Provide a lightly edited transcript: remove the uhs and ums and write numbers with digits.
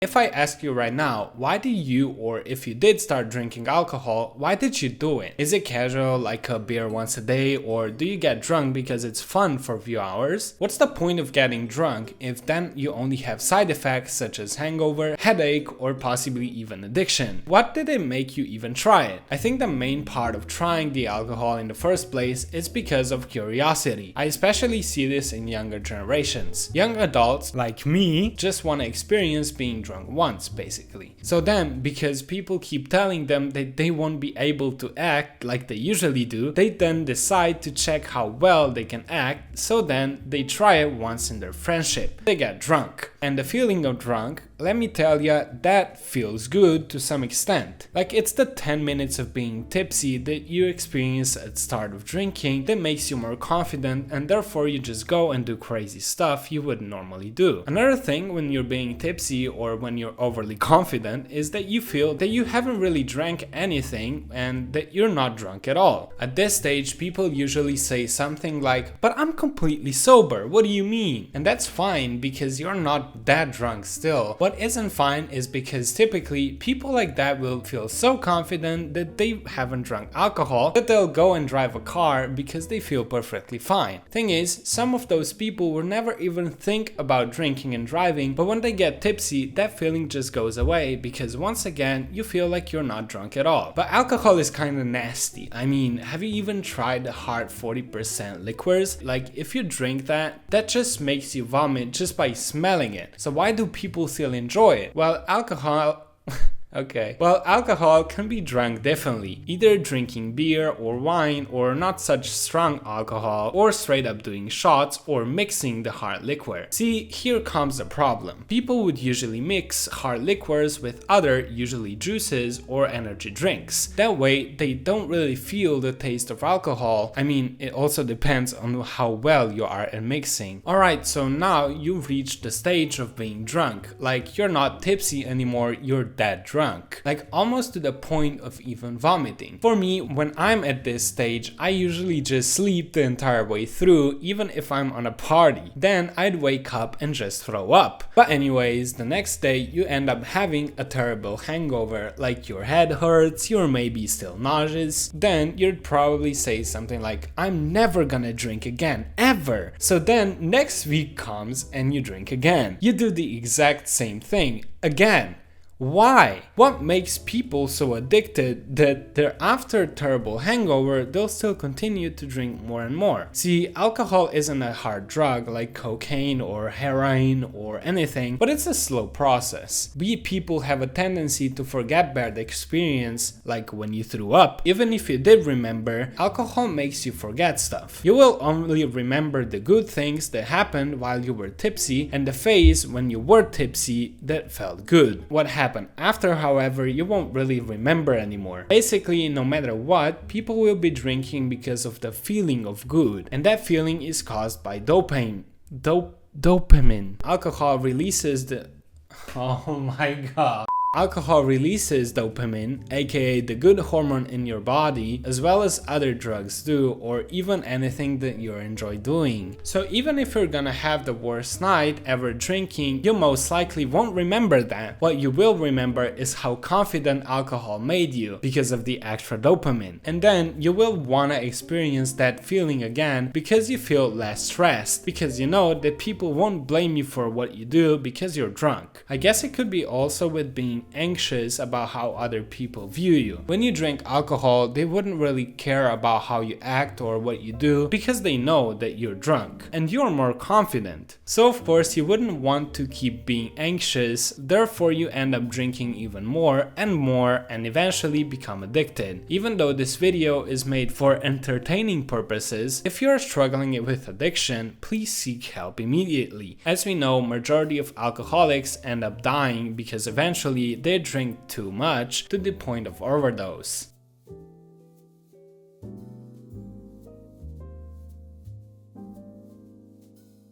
If I ask you right now, why do you, or if you did start drinking alcohol, why did you do it? Is it casual, like a beer once a day, or do you get drunk because it's fun for a few hours? What's the point of getting drunk if then you only have side effects such as hangover, headache, or possibly even addiction? What did it make you even try it? I think the main part of trying the alcohol in the first place is because of curiosity. I especially see this in younger generations. Young adults, like me, just want to experience being drunk once, basically. So then, because people keep telling them that they won't be able to act like they usually do, they then decide to check how well they can act, so then they try it once in their friendship. They get drunk. And the feeling of drunk, let me tell ya, that feels good to some extent. Like, it's the 10 minutes of being tipsy that you experience at start of drinking that makes you more confident, and therefore you just go and do crazy stuff you wouldn't normally do. Another thing when you're being tipsy or when you're overly confident is that you feel that you haven't really drank anything and that you're not drunk at all. At this stage, people usually say something like, "But I'm completely sober, what do you mean?" And that's fine because you're not that drunk still. What isn't fine is because typically people like that will feel so confident that they haven't drunk alcohol that they'll go and drive a car because they feel perfectly fine. Thing is, some of those people will never even think about drinking and driving, but when they get tipsy, that feeling just goes away because once again you feel like you're not drunk at all. But alcohol is kinda nasty. I mean, have you even tried the hard 40% liquors? Like, if you drink that just makes you vomit just by smelling it. So why do people still enjoy it? Well, alcohol alcohol can be drunk differently, either drinking beer or wine or not such strong alcohol, or straight up doing shots or mixing the hard liquor. See, here comes the problem. People would usually mix hard liquors with other, usually juices or energy drinks. That way, they don't really feel the taste of alcohol. I mean, it also depends on how well you are at mixing. Alright, so now you've reached the stage of being drunk. Like, you're not tipsy anymore, you're that drunk. Like, almost to the point of even vomiting. For me, when I'm at this stage, I usually just sleep the entire way through, even if I'm on a party. Then I'd wake up and just throw up. But anyways, the next day you end up having a terrible hangover, like your head hurts, you're maybe still nauseous. Then you'd probably say something like, "I'm never gonna drink again, ever." So then next week comes and you drink again. You do the exact same thing again. Why? What makes people so addicted that they're after a terrible hangover, they'll still continue to drink more and more? See, alcohol isn't a hard drug like cocaine or heroin or anything, but it's a slow process. We people have a tendency to forget bad experience, like when you threw up. Even if you did remember, alcohol makes you forget stuff. You will only remember the good things that happened while you were tipsy and the phase when you were tipsy that felt good. What happened after, however, you won't really remember anymore. Basically, no matter what, people will be drinking because of the feeling of good, and that feeling is caused by dopamine. Alcohol releases the... Oh my god. Alcohol releases dopamine, aka the good hormone in your body, as well as other drugs do, or even anything that you enjoy doing. So even if you're gonna have the worst night ever drinking, you most likely won't remember that. What you will remember is how confident alcohol made you because of the extra dopamine. And then you will wanna experience that feeling again because you feel less stressed, because you know that people won't blame you for what you do because you're drunk. I guess it could be also with being anxious about how other people view you. When you drink alcohol, they wouldn't really care about how you act or what you do because they know that you're drunk and you're more confident. So of course you wouldn't want to keep being anxious, therefore you end up drinking even more and eventually become addicted. Even though this video is made for entertaining purposes, if you're struggling with addiction, please seek help immediately. As we know, majority of alcoholics end up dying because eventually they drink too much to the point of overdose.